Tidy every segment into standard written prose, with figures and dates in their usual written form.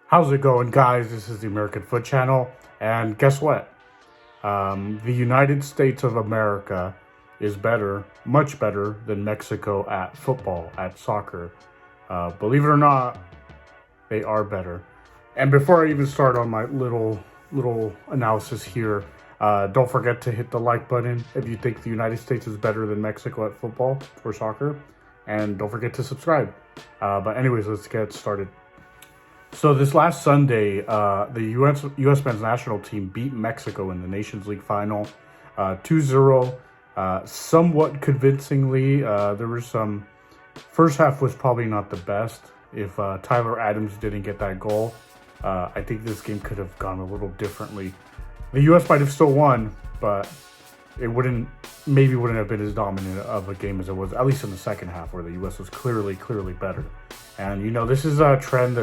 How's it going, guys? This is the American Foot Channel, and guess what? The United States of America is better, much better than Mexico at football, at soccer. Believe it or not, they are better. And before I even start on my little analysis here, don't forget to hit the like button if you think the United States is better than Mexico at football or soccer, and don't forget to subscribe. But anyways, let's get started. So this last Sunday, the U.S. men's national team beat Mexico in the Nations League final, 2-0, somewhat convincingly. There was some first half was probably not the best. If Tyler Adams didn't get that goal, I think this game could have gone a little differently. The U.S. might have still won, but it wouldn't have been as dominant of a game as it was, at least in the second half, where the U.S. was clearly better. And this is a trend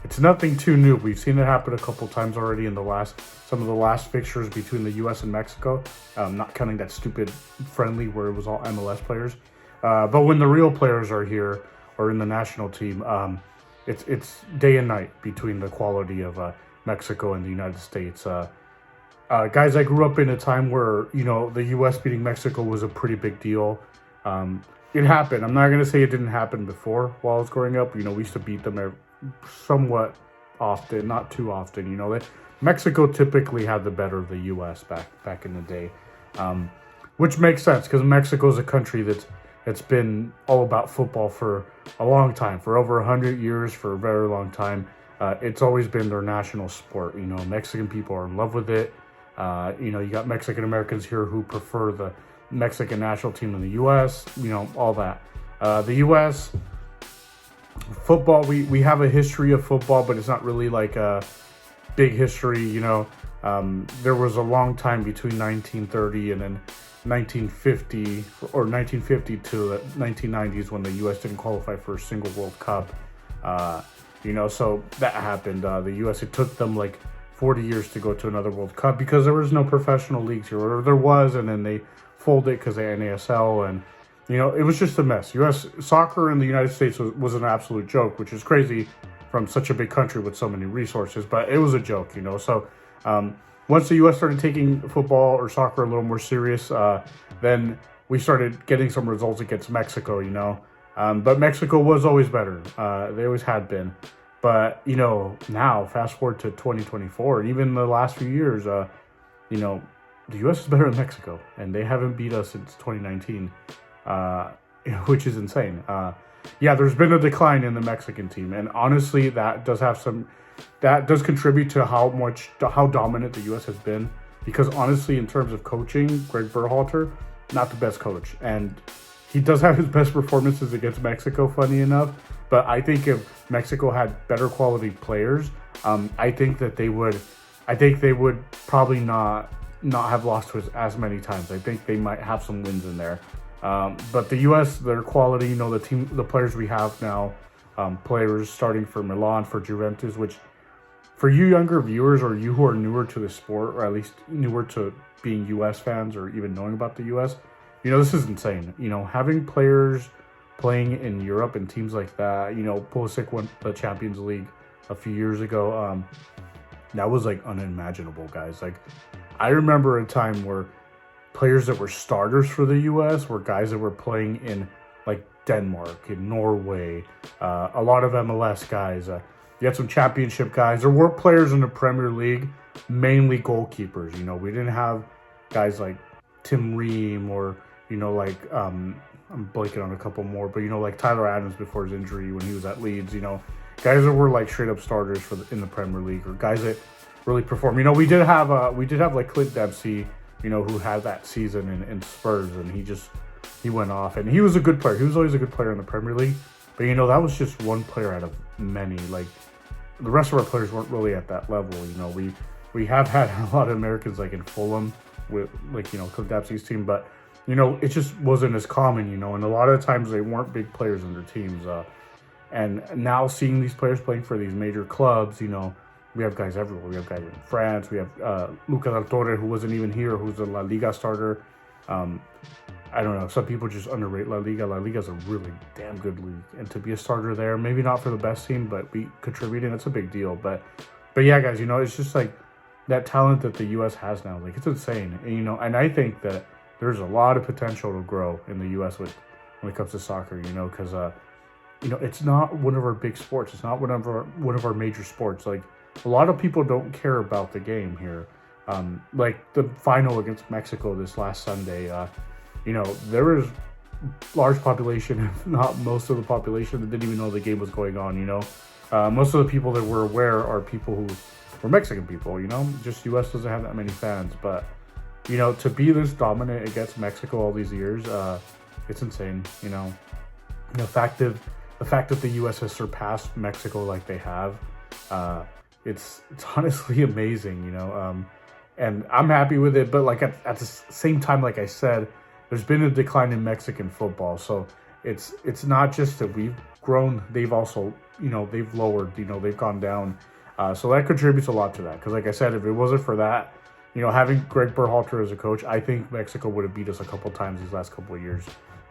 it's nothing too new. We've seen it happen a couple times already in some of the last fixtures between the U.S. and Mexico. Not counting that stupid friendly where it was all MLS players. But when the real players are here or in the national team, it's day and night between the quality of Mexico and the United States. Guys, I grew up in a time where the U.S. beating Mexico was a pretty big deal. It happened. I'm not gonna say it didn't happen before while I was growing up. We used to beat them somewhat often, not too often. Mexico typically had the better of the U.S. back in the day, which makes sense because Mexico is a country that's been all about football for a long time, for over 100 years, for a very long time. It's always been their national sport. Mexican people are in love with it. You got Mexican Americans here who prefer the Mexican national team in the U.S. All that. The U.S. football, we have a history of football, but it's not really like a big history. There was a long time between 1930 and then 1950 or 1950 to the 1990s when the U.S. didn't qualify for a single World Cup. So that happened. The U.S., it took them like 40 years to go to another World Cup because there was no professional leagues here, or there was, and then they folded because of NASL, and it was just a mess. U.S. soccer in the United States was an absolute joke, which is crazy from such a big country with so many resources, but it was a joke, So once the U.S. started taking football or soccer a little more serious, then we started getting some results against Mexico, But Mexico was always better. They always had been. But, now, fast forward to 2024, and even the last few years, the U.S. is better than Mexico, and they haven't beat us since 2019. Which is insane. There's been a decline in the Mexican team, and honestly, that does contribute to how dominant the U.S. has been. Because honestly, in terms of coaching, Greg Berhalter, not the best coach, and he does have his best performances against Mexico, funny enough. But I think if Mexico had better quality players, I think they would probably not have lost to us as many times. I think they might have some wins in there. But the U.S., their quality, the players we have now, players starting for Milan, for Juventus, which for you younger viewers or you who are newer to the sport, or at least newer to being U.S. fans or even knowing about the U.S., this is insane. Having players playing in Europe and teams like that, Pulisic won the Champions League a few years ago. That was like unimaginable, guys. Like, I remember a time where players that were starters for the U.S. were guys that were playing in like Denmark, in Norway, a lot of MLS guys. You had some championship guys. There were players in the Premier League, mainly goalkeepers. We didn't have guys like Tim Ream or, I'm blanking on a couple more, but, like Tyler Adams before his injury when he was at Leeds, guys that were like straight up starters in the Premier League, or guys that really perform. We did have like Clint Dempsey, who had that season in Spurs, and he went off, and he was a good player. He was always a good player in the Premier League, but that was just one player out of many. Like, the rest of our players weren't really at that level. We have had a lot of Americans like in Fulham with Clint Dempsey's team, but it just wasn't as common. And a lot of times they weren't big players in their teams. And now seeing these players playing for these major clubs, we have guys everywhere. We have guys in France. We have Lucas Del Torre, who wasn't even here, who's a La Liga starter. I don't know. Some people just underrate La Liga. La Liga is a really damn good league, and to be a starter there, maybe not for the best team, but be contributing, that's a big deal. But yeah, guys, it's just like that talent that the U.S. has now. Like, it's insane, and I think that there's a lot of potential to grow in the U.S. when it comes to soccer. Because it's not one of our big sports. It's not one of our major sports. Like, a lot of people don't care about the game here. Like the final against Mexico this last Sunday. There was large population, if not most of the population, that didn't even know the game was going on. Most of the people that were aware are people who were Mexican people. Just U.S. doesn't have that many fans, but to be this dominant against Mexico all these years, it's insane. The fact that the U.S. has surpassed Mexico like they have, it's honestly amazing. And I'm happy with it, but like at the same time, like I said, there's been a decline in Mexican football. So it's not just that we've grown, they've also, they've lowered, they've gone down. So that contributes a lot to that. Because like I said, if it wasn't for that, having Greg Berhalter as a coach, I think Mexico would have beat us a couple times these last couple of years.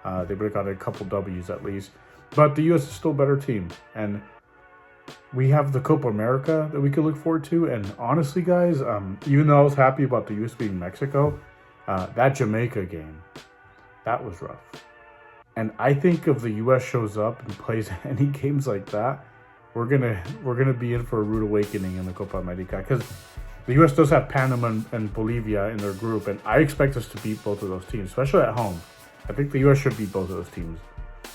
They would have got a couple W's at least. But the U.S. is still a better team. And we have the Copa America that we could look forward to. And honestly, guys, even though I was happy about the U.S. beating Mexico, that Jamaica game, that was rough. And I think if the U.S. shows up and plays any games like that, we're gonna be in for a rude awakening in the Copa America, because the U.S. does have Panama and Bolivia in their group, and I expect us to beat both of those teams, especially at home. I think the U.S. should beat both of those teams.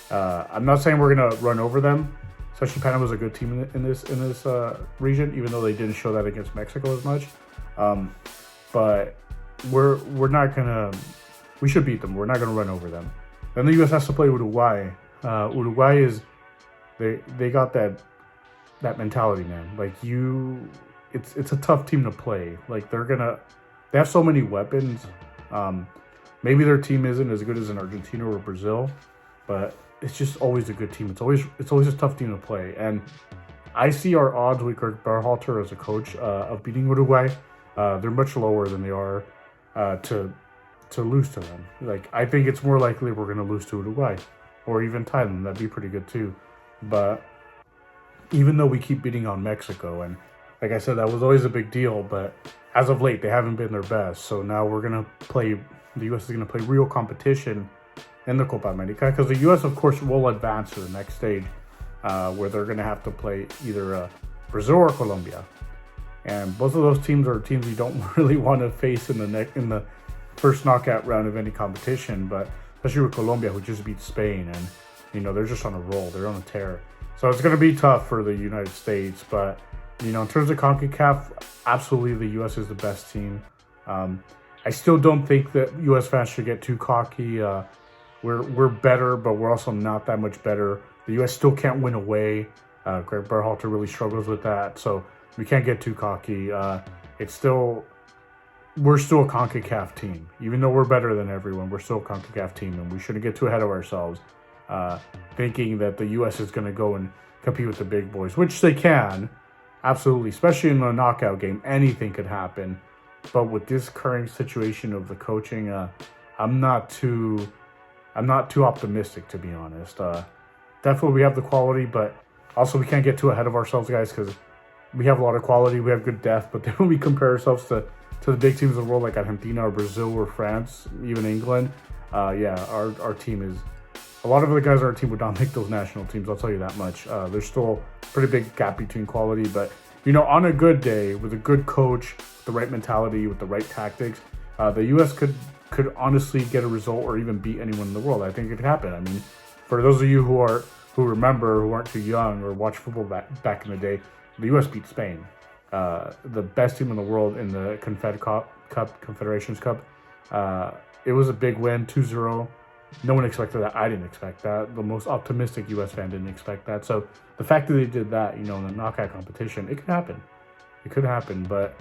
I'm not saying we're gonna run over them. Especially Panama's a good team in this region, even though they didn't show that against Mexico as much. But we're not gonna. We should beat them. We're not gonna run over them. Then the U.S. has to play Uruguay. Uruguay is they got that mentality, man. Like it's a tough team to play. Like they have so many weapons. Maybe their team isn't as good as an Argentina or Brazil, but it's just always a good team. It's always a tough team to play. And I see our odds with Greg Berhalter as a coach of beating Uruguay. They're much lower than they are to lose to them. Like, I think it's more likely we're going to lose to Uruguay or even Thailand. That'd be pretty good too. But even though we keep beating on Mexico, and like I said, that was always a big deal, but as of late, they haven't been their best. So now the U.S. is going to play real competition in the Copa America, because the U.S. of course will advance to the next stage, where they're going to have to play either Brazil or Colombia, and both of those teams are teams we don't really want to face in the first knockout round of any competition. But especially with Colombia, who just beat Spain, and they're just on a roll, they're on a tear. So it's going to be tough for the United States. But in terms of CONCACAF, absolutely the U.S. is the best team. I still don't think that U.S. fans should get too cocky. We're better, but we're also not that much better. The U.S. still can't win away. Greg Berhalter really struggles with that, so we can't get too cocky. We're still a CONCACAF team. Even though we're better than everyone, we're still a CONCACAF team, and we shouldn't get too ahead of ourselves, thinking that the U.S. is going to go and compete with the big boys, which they can, absolutely, especially in a knockout game. Anything could happen. But with this current situation of the coaching, I'm not too optimistic, to be honest. Definitely we have the quality, but also we can't get too ahead of ourselves, guys, because we have a lot of quality, we have good depth, but then when we compare ourselves to the big teams of the world like Argentina or Brazil or France, even England, our team is, a lot of the guys on our team would not make those national teams, I'll tell you that much. There's still a pretty big gap between quality, but on a good day, with a good coach, the right mentality, with the right tactics, the U.S. could honestly get a result or even beat anyone in the world. I think it could happen. I mean, for those of you who remember, who aren't too young or watch football back in the day, the U.S. beat Spain, the best team in the world in the Confederations Cup. It was a big win, 2-0. No one expected that. I didn't expect that. The most optimistic U.S. fan didn't expect that. So the fact that they did that, in the knockout competition, it could happen. It could happen, but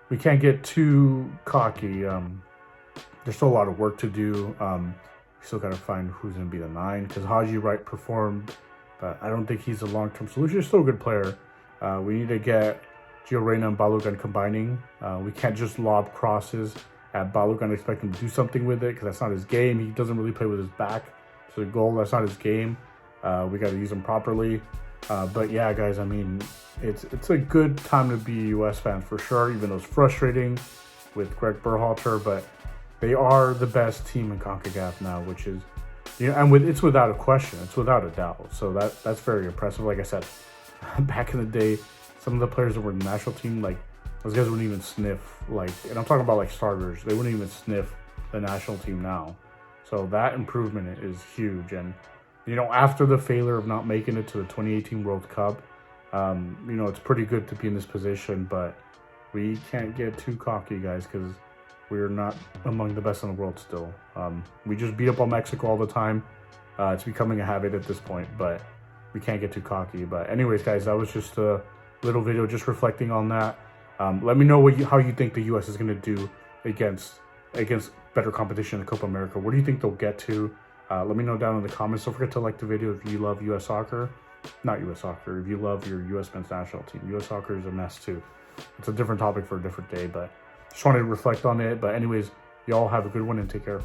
we can't get too cocky. There's still a lot of work to do. We still got to find who's going to be the 9, because Haji Wright performed, but I don't think he's a long-term solution. He's still a good player. We need to get Gio Reyna and Balogun combining. We can't just lob crosses at Baluka and expect him to do something with it because that's not his game. He doesn't really play with his back to the goal. That's not his game. We got to use him properly. But yeah, guys, I mean, it's a good time to be a U.S. fan for sure, even though it's frustrating with Greg Berhalter, but they are the best team in CONCACAF now, which is, and it's without a question, it's without a doubt. So that's very impressive. Like I said, back in the day, some of the players that were in the national team, like those guys wouldn't even sniff, like, and I'm talking about like starters, they wouldn't even sniff the national team now. So that improvement is huge. And after the failure of not making it to the 2018 World Cup, it's pretty good to be in this position, but we can't get too cocky, guys, because we're not among the best in the world still. We just beat up on Mexico all the time. It's becoming a habit at this point, but we can't get too cocky. But anyways, guys, that was just a little video just reflecting on that. Let me know how you think the U.S. is going to do against better competition in the Copa America. What do you think they'll get to? Let me know down in the comments. Don't forget to like the video if you love U.S. soccer. Not U.S. soccer, if you love your U.S. men's national team. U.S. soccer is a mess too. It's a different topic for a different day, but just wanted to reflect on it. But anyways, y'all have a good one and take care.